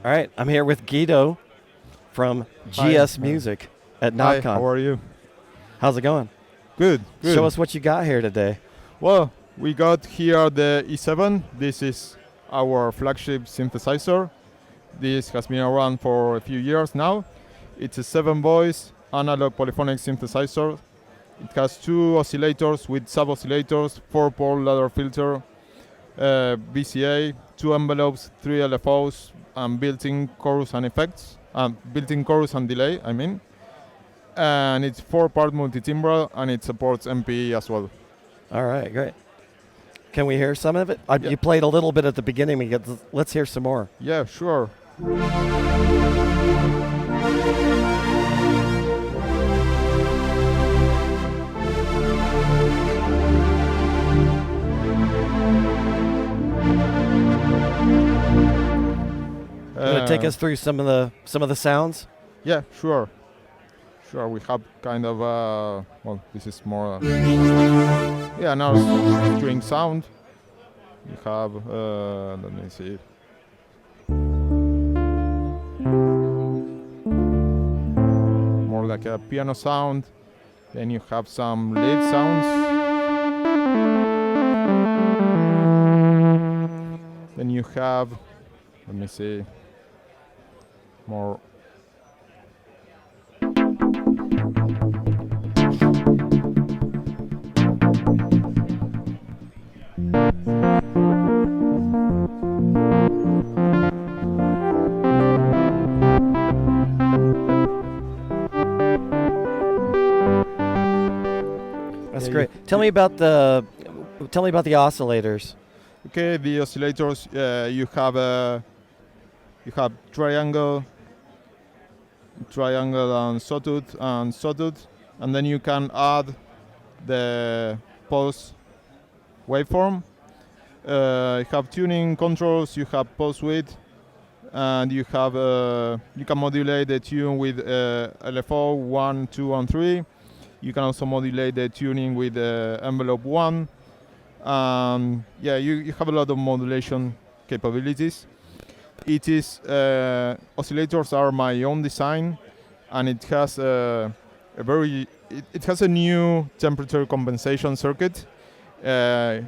All right, I'm here with Guido from GS Music at Knobcon. Hi, how are you? How's it going? Good, good. Show us what you got here today. Well, we got here the E7. This is our flagship synthesizer. This has been around for a few years now. It's a 7-voice analog polyphonic synthesizer. It has 2 oscillators with sub-oscillators, 4-pole ladder filter, VCA, 2 envelopes, 3 LFOs, and built-in chorus and effects, built-in chorus and delay, I mean. And it's 4-part multi-timbral, and it supports MPE as well. All right, great. Can we hear some of it? Yeah. You played a little bit at the beginning. Let's hear some more. Yeah, sure. You want to take us through some of the sounds? Yeah, sure. Sure, we have kind of well, this is more yeah, now string sound. We have let me see. More like a piano sound. Then you have some lead sounds. Then you have, let me see, more. That's great. Tell me about the oscillators. Okay, the oscillators. You have triangle, and sawtooth, and then you can add the pulse waveform. You have tuning controls. You have pulse width, and you have you can modulate the tune with LFO 1, 2, and 3. You can also modulate the tuning with envelope 1. Yeah, you have a lot of modulation capabilities. It is oscillators are my own design, and it has it has a new temperature compensation circuit. I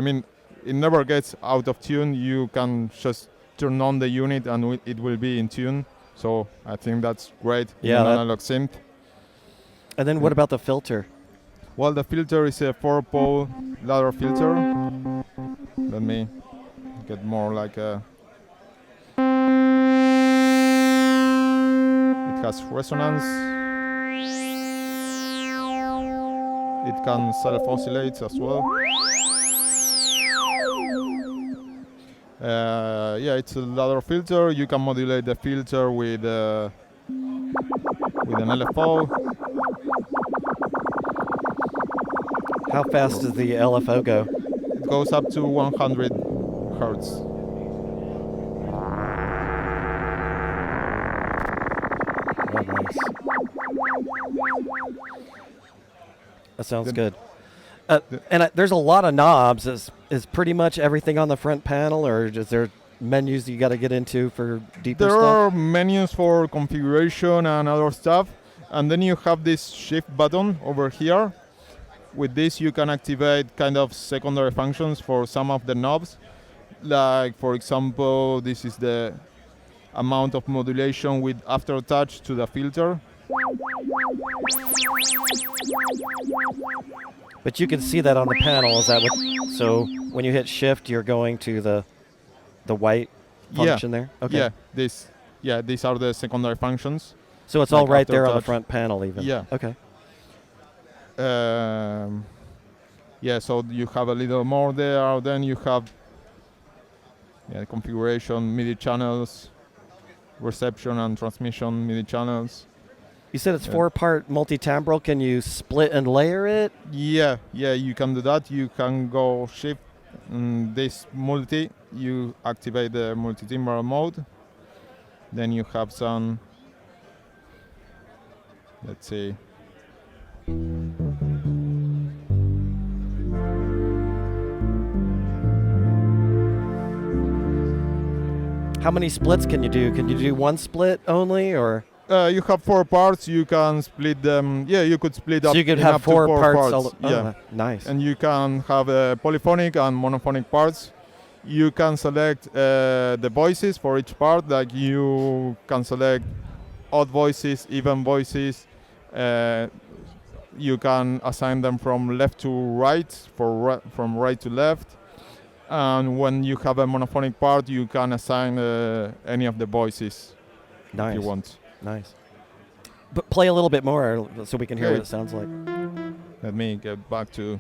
mean, it never gets out of tune. You can just turn on the unit and it will be in tune. So I think that's great. Yeah, in an analog synth. And then what about the filter? Well, the filter is a 4-pole ladder filter. Let me get more like a. It has resonance. It can self-oscillate as well. Yeah, it's a ladder filter. You can modulate the filter with an LFO. How fast does the LFO go? It goes up to 100 hertz. Oh, nice. That sounds good. There's a lot of knobs. Is pretty much everything on the front panel, or is there menus you got to get into for deeper stuff? There are menus for configuration and other stuff, and then you have this shift button over here. With this, you can activate kind of secondary functions for some of the knobs. Like, for example, this is the amount of modulation with aftertouch to the filter. But you can see that on the panel. Is that what? So when you hit shift, you're going to the white function there. Okay. Yeah, these are the secondary functions. So it's all right there on the front panel, even. Yeah. Okay. Yeah, so you have a little more there. Then you have configuration, MIDI channels, reception and transmission MIDI channels. You said it's 4-part multi-timbral. Can you split and layer it? Yeah, you can do that. You can go shift this multi. You activate the multi-timbral mode. Then you have some, let's see. How many splits can you do? Can you do one split only, or? You have 4 parts. You can split them. Yeah, you could split up. So you could in have up to four four parts. Yeah, Nice. and you can have polyphonic and monophonic parts. You can select the voices for each part. Like you can select odd voices, even voices. You can assign them from left to right, from right to left. And when you have a monophonic part, you can assign any of the voices Nice. if you want. Nice. But play a little bit more so we can hear Okay. what it sounds like. Let me get back to.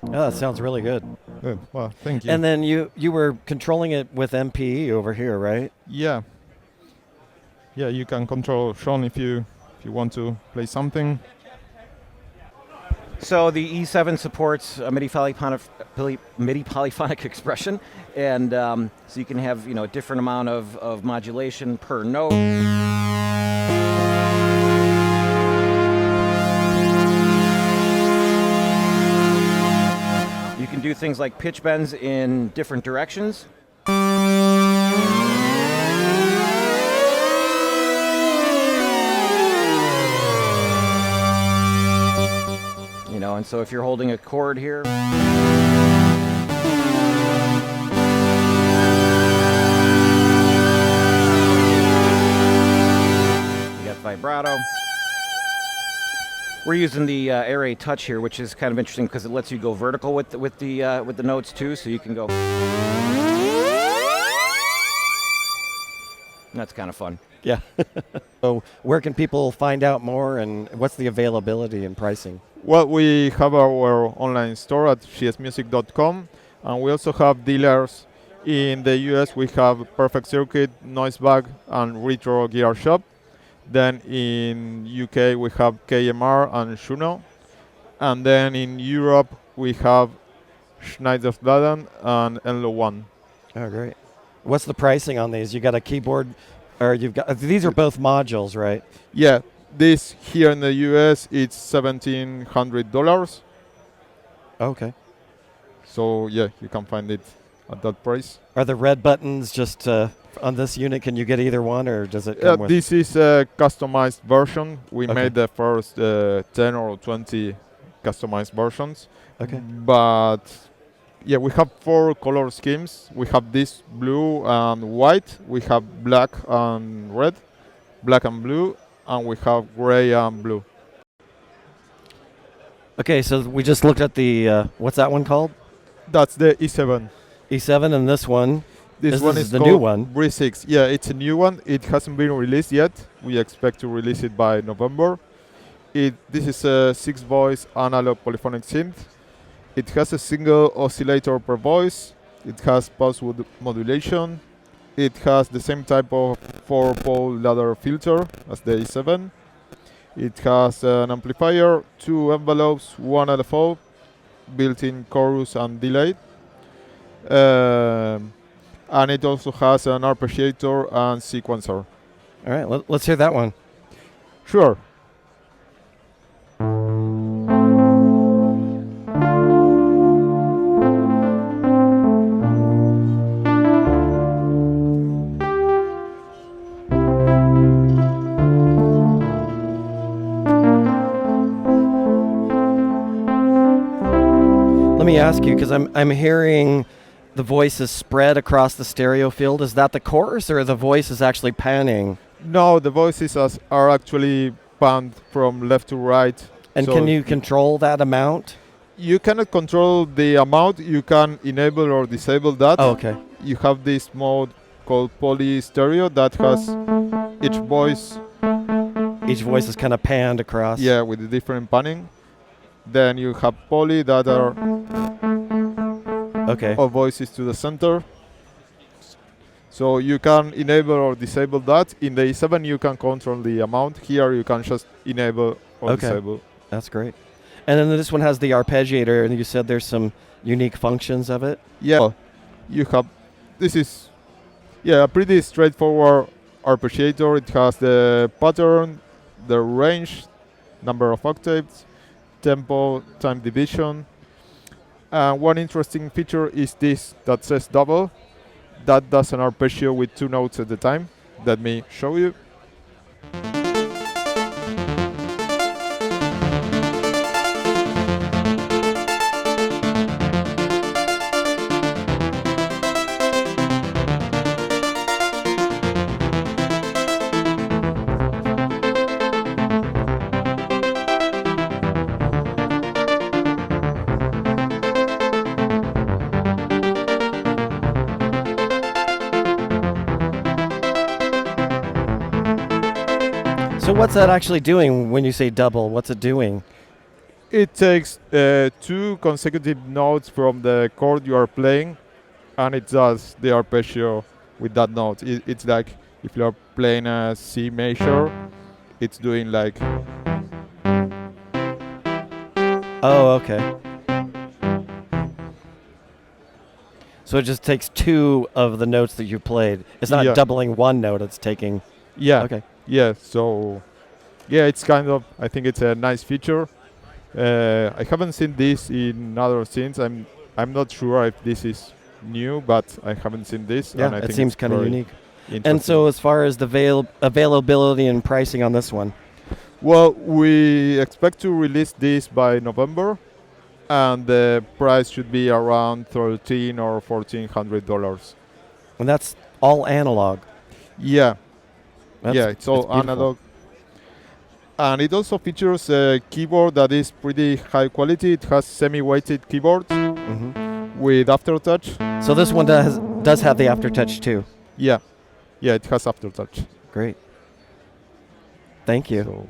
Oh, that sounds really good. Good. Well, thank you. And then you were controlling it with MPE over here, right? Yeah. Yeah, you can control Sean if you want to play something. So the E7 supports MIDI Polyphonic Expression, and so you can have a different amount of modulation per note. You can do things like pitch bends in different directions. And so if you're holding a chord here, you got vibrato. We're using the Array Touch here, which is kind of interesting because it lets you go vertical with the notes too, so you can go. That's kind of fun. Yeah. So where can people find out more, and what's the availability and pricing? Well, we have our online store at csmusic.com, and we also have dealers in the US. We have Perfect Circuit, Noisebag, and Retro Gear Shop. Then in UK we have KMR and Shuno, and then in Europe we have Schneider's-Laden and Enlo One. Oh, great. What's the pricing on these? You got a keyboard, or you've got these are both modules, right? Yeah. This here in the US, it's $1,700. Okay. So yeah, you can find it at that price. Are the red buttons just on this unit? Can you get either one, or does it come with? This is a customized version. We Okay. made the first 10 or 20 customized versions. Okay. But yeah, we have 4 color schemes. We have this blue and white. We have black and red, black and blue, and we have gray and blue. Okay, so we just looked at the what's that one called? That's the E7. E7, and this one. This one is the called new one. bree6. Yeah, it's a new one. It hasn't been released yet. We expect to release it by November. This is a 6-voice analog polyphonic synth. It has a single oscillator per voice. It has pulse modulation. It has the same type of 4-pole ladder filter as the E7. It has an amplifier, 2 envelopes, 1 LFO, built-in chorus and delay. And it also has an arpeggiator and sequencer. All right, let's hear that one. Sure. Let me ask you, because I'm hearing the voice is spread across the stereo field. Is that the chorus, or the voice is actually panning? No, the voices are actually panned from left to right. And So can you control that amount? You cannot control the amount. You can enable or disable that. Oh, okay. You have this mode called poly stereo that has each voice, Each voice is kind of panned across. yeah, with a different panning. Then you have poly that are Okay. all voices to the center. So you can enable or disable that. In the E7 you can control the amount. Here you can just enable or Okay. disable. That's great. And then this one has the arpeggiator, and you said there's some unique functions of it. Yeah, you have, this is, yeah, a pretty straightforward arpeggiator. It has the pattern, the range, number of octaves, tempo, time division. And one interesting feature is this that says double. That does an arpeggio with 2 notes at a time. Let me show you. So what's that actually doing when you say double? What's it doing? It takes 2 consecutive notes from the chord you are playing, and it does the arpeggio with that note. It's like if you're playing a C major, it's doing like, Oh, okay. So it just takes 2 of the notes that you played. It's not Yeah. doubling one note, it's taking... yeah, Okay. yeah. So, yeah, it's kind of, I think it's a nice feature. I haven't seen this in other scenes. I'm not sure if this is new, but I haven't seen this. Yeah, and I it think seems it's kind of very unique. And interesting. so as far as the availability and pricing on this one? Well, we expect to release this by November, and the price should be around $1,300 or $1,400. And that's all analog. Yeah, That's, it's all beautiful. analog. And it also features a keyboard that is pretty high quality. It has semi-weighted keyboards Hmm. with aftertouch. So this one does have the aftertouch too. Yeah, it has aftertouch. Great. Thank you. So